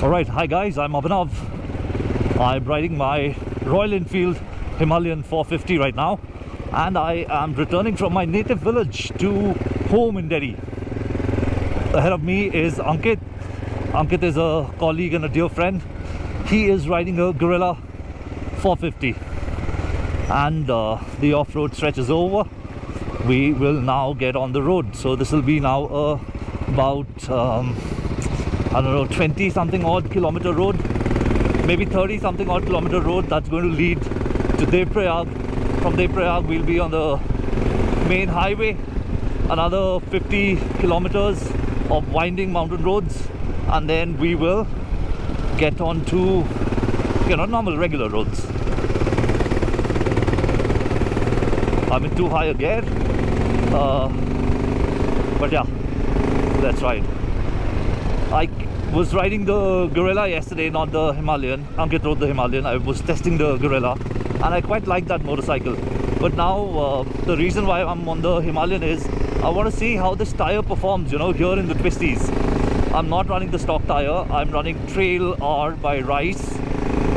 Alright, hi guys, I'm Abhinav. I'm riding my Royal Enfield Himalayan 450 right now, and I am returning from my native village to home in Delhi. Ahead of me is Ankit. Ankit is a colleague and a dear friend. He is riding a Guerrilla 450, and the off-road stretch is over. We will now get on the road. So this will be now about I don't know, 20 something odd kilometer road, maybe 30 something odd kilometer road that's going to lead to Dev Prayag. From Dev Prayag we'll be on the main highway, another 50 kilometers of winding mountain roads, and then we will get on to, you know, normal regular roads. I'm in too high a gear, but yeah, let's ride. I was riding the Guerrilla yesterday, not the Himalayan. Ankit rode the Himalayan. I was testing the Guerrilla and I quite like that motorcycle. But now the reason why I'm on the Himalayan is I want to see how this tire performs, you know, here in the twisties. I'm not running the stock tire. I'm running Trail R by Rice,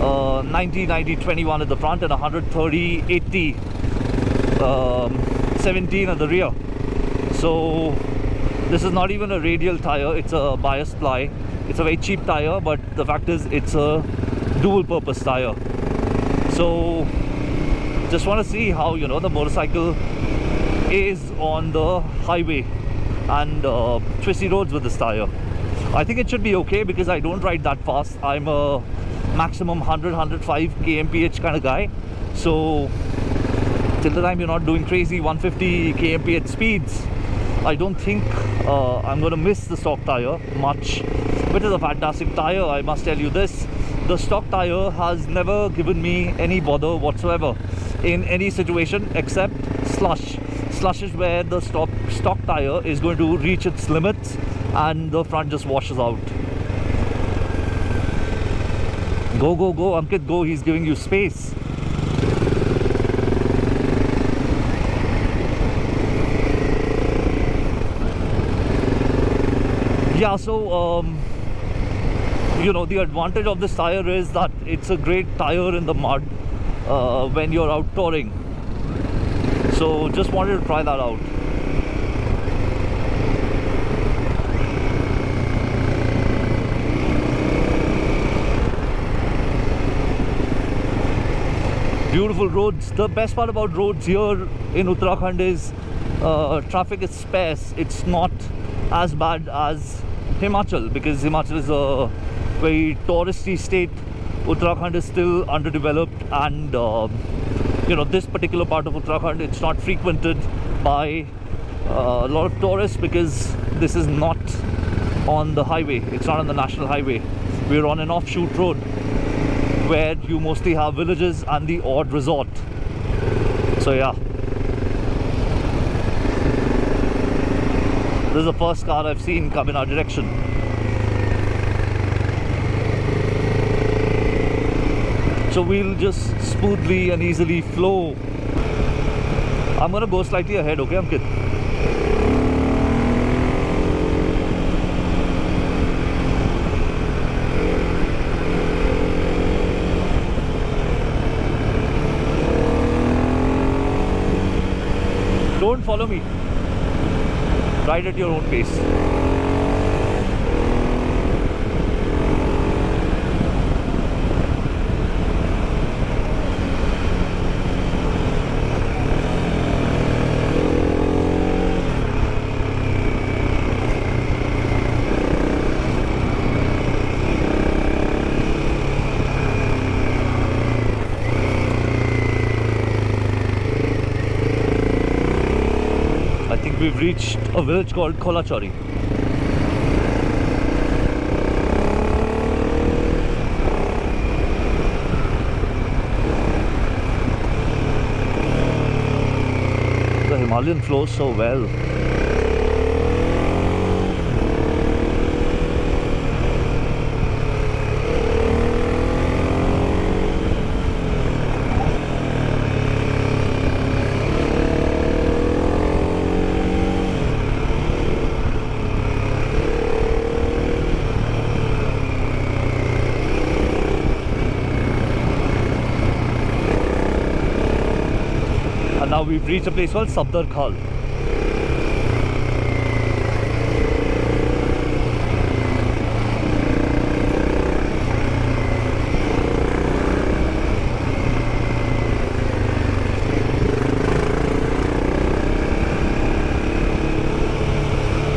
90, 90, 21 at the front and 130, 80, 17 at the rear. So this is not even a radial tire, it's a bias ply. It's a very cheap tire, but the fact is it's a dual purpose tire. So just want to see how, you know, the motorcycle is on the highway and twisty roads with this tire. I think it should be okay because I don't ride that fast. I'm a maximum 100, 105 kmph kind of guy. So till the time you're not doing crazy 150 kmph speeds, I don't think I'm going to miss the stock tire much. But it's a fantastic tire, I must tell you this. The stock tire has never given me any bother whatsoever in any situation except slush. Slush is where the stock tire is going to reach its limits and the front just washes out. Go, go, go, Ankit, go. He's giving you space. Yeah, so you know, the advantage of this tire is that it's a great tire in the mud when you're out touring. So just wanted to try that out. Beautiful roads. The best part about roads here in Uttarakhand is traffic is sparse. It's not as bad as Himachal, because Himachal is a very touristy state. Uttarakhand is still underdeveloped, and you know, this particular part of Uttarakhand, it's not frequented by a lot of tourists because this is not on the highway. It's not on the national highway. We're on an offshoot road where you mostly have villages and the odd resort. So yeah, this is the first car I've seen come in our direction. So we'll just smoothly and easily flow. I'm gonna go slightly ahead, okay, Ankit? Don't follow me. Ride at your own pace. I think we've reached a village called Kolachari. The Himalayan flows so well. we've reached a place called Sabdar Khal.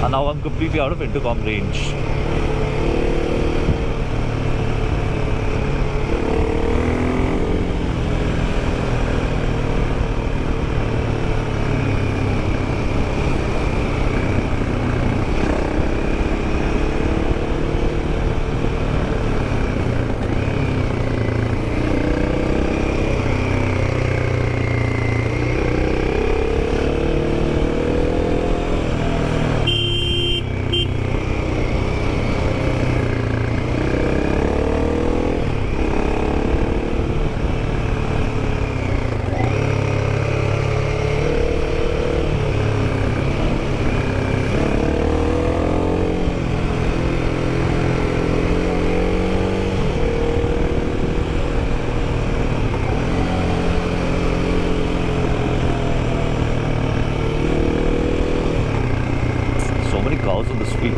And now I'm completely out of intercom range. Cars on the street.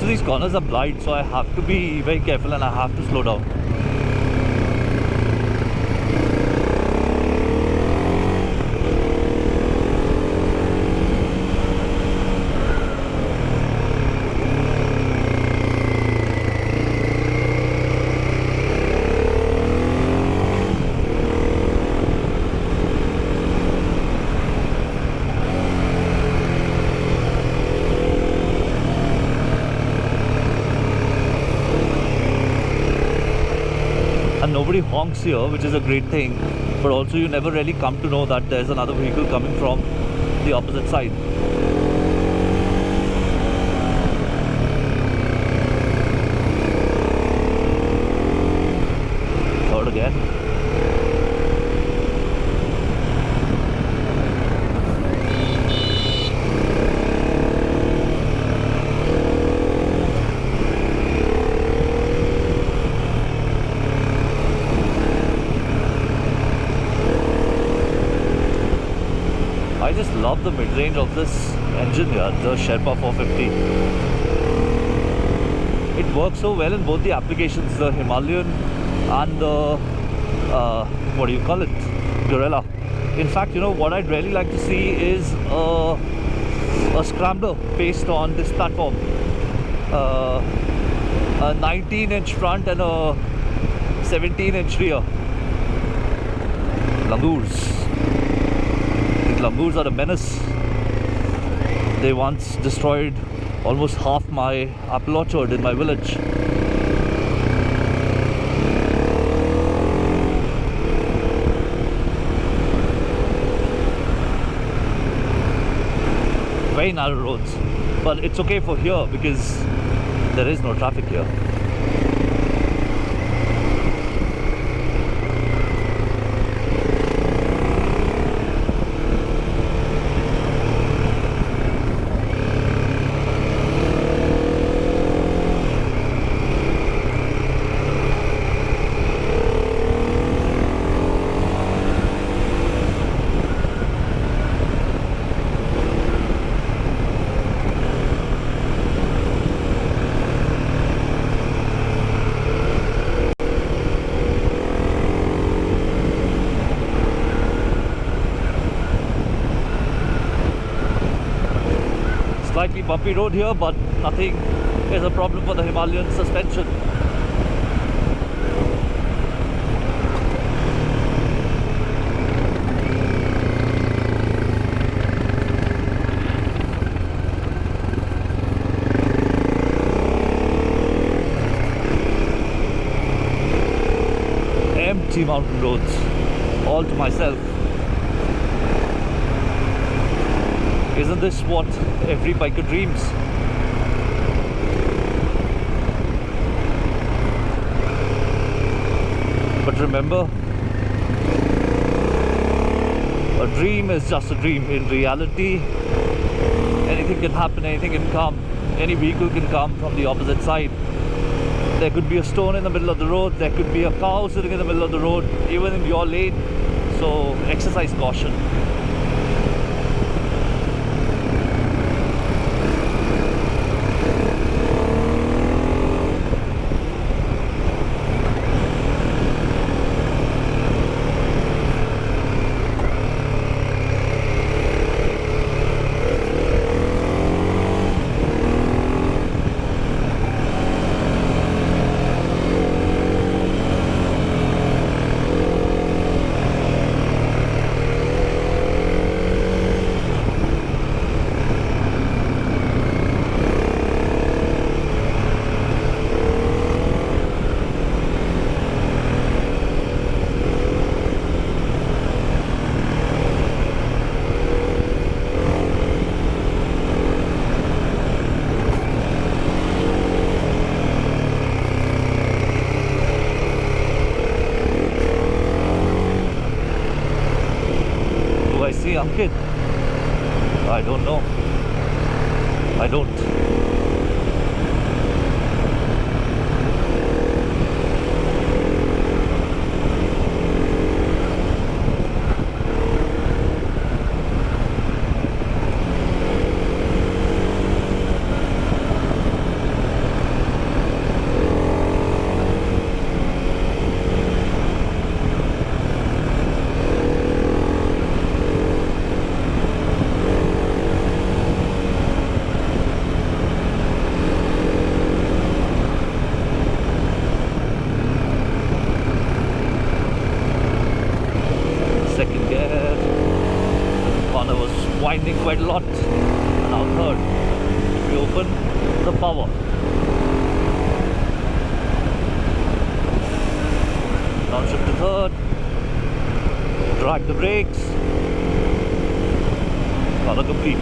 These corners are blind, so I have to be very careful and I have to slow down. And nobody honks here, which is a great thing, but also you never really come to know that there's another vehicle coming from the opposite side. Third again. I just love the mid-range of this engine here, the Sherpa 450. It works so well in both the applications, the Himalayan and the, what do you call it, Guerrilla. In fact, you know, what I'd really like to see is a scrambler based on this platform. A 19-inch front and a 17-inch rear. Langurs. Langurs are a menace. They once destroyed almost half my apple orchard in my village. Very narrow roads, but it's okay for here because there is no traffic here. Slightly bumpy road here, but nothing is a problem for the Himalayan suspension. Empty mountain roads, all to myself. Isn't this what every biker dreams? But remember, a dream is just a dream. In reality, anything can happen, anything can come. Any vehicle can come from the opposite side. There could be a stone in the middle of the road. There could be a cow sitting in the middle of the road, even in your lane. So exercise caution. Do I see Ankit? I don't know. I don't. Second gear. Corner was winding quite a lot. And now third. We open the power. Downshift to third. Drag the brakes. Corner complete.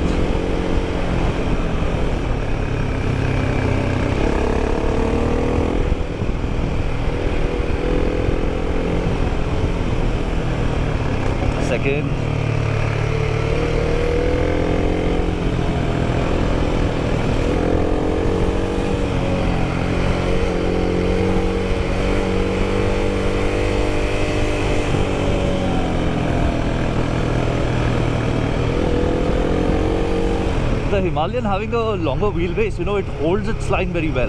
Second. The Himalayan having a longer wheelbase, you know, it holds its line very well.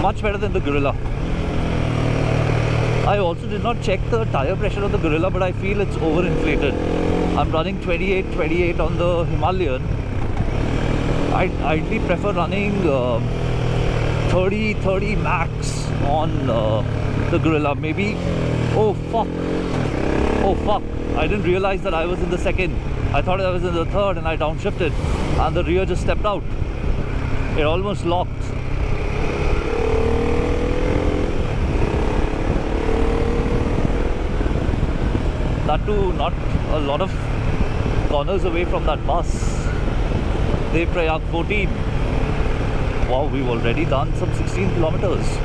Much better than the Guerrilla. I also did not check the tire pressure of the Guerrilla, but I feel it's overinflated. I'm running 28 on the Himalayan. I'd ideally prefer running 30 max on the Guerrilla. Maybe. Oh fuck, I didn't realize that I was in the second. I thought I was in the third and I downshifted and the rear just stepped out. It almost locked. That too, not a lot of corners away from that bus. Dev Prayag 14. Wow, we've already done some 16 kilometers.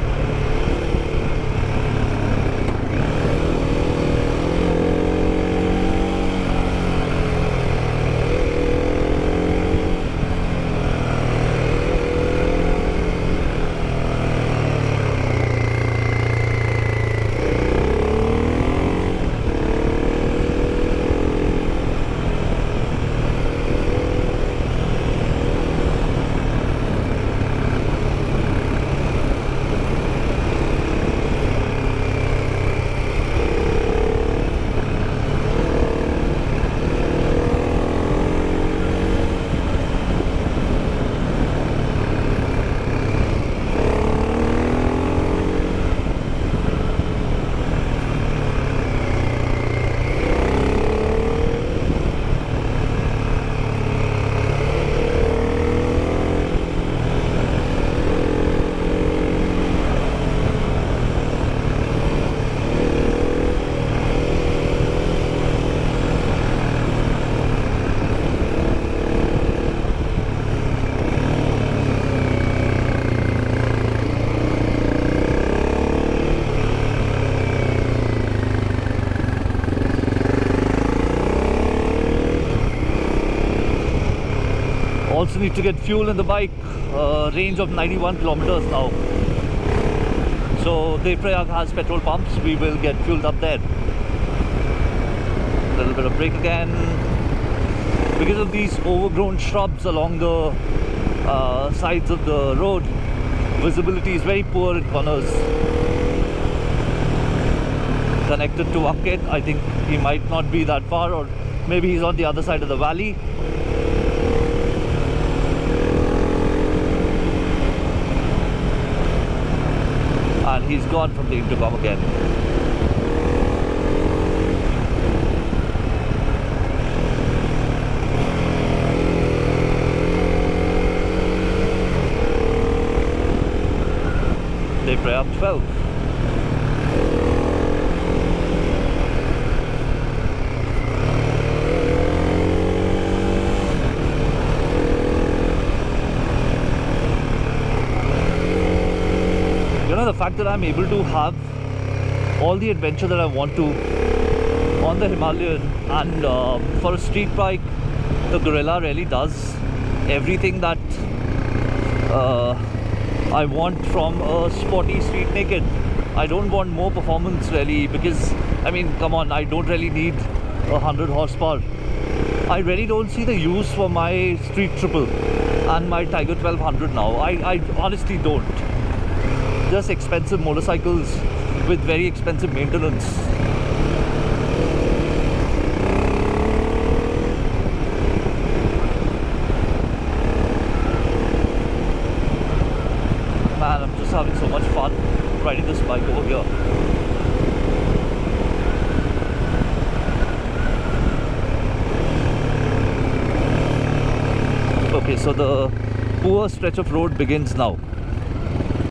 Also need to get fuel in the bike. Range of 91 kilometers now. So Devrayag has petrol pumps. We will get fueled up there. A little bit of brake again. Because of these overgrown shrubs along the sides of the road, visibility is very poor in corners. Connected to Ankit, I think he might not be that far, or maybe he's on the other side of the valley. And he's gone from the intercom again. Devrayag 12. You know, the fact that I'm able to have all the adventure that I want to on the Himalayan, and for a street bike, the Guerrilla really does everything that I want from a sporty street naked. I don't want more performance really, because I mean, come on, I don't really need 100 horsepower. I really don't see the use for my Street Triple and my Tiger 1200 now. I honestly don't. Just expensive motorcycles with very expensive maintenance. Man, I'm just having so much fun riding this bike over here. Okay, so the poor stretch of road begins now.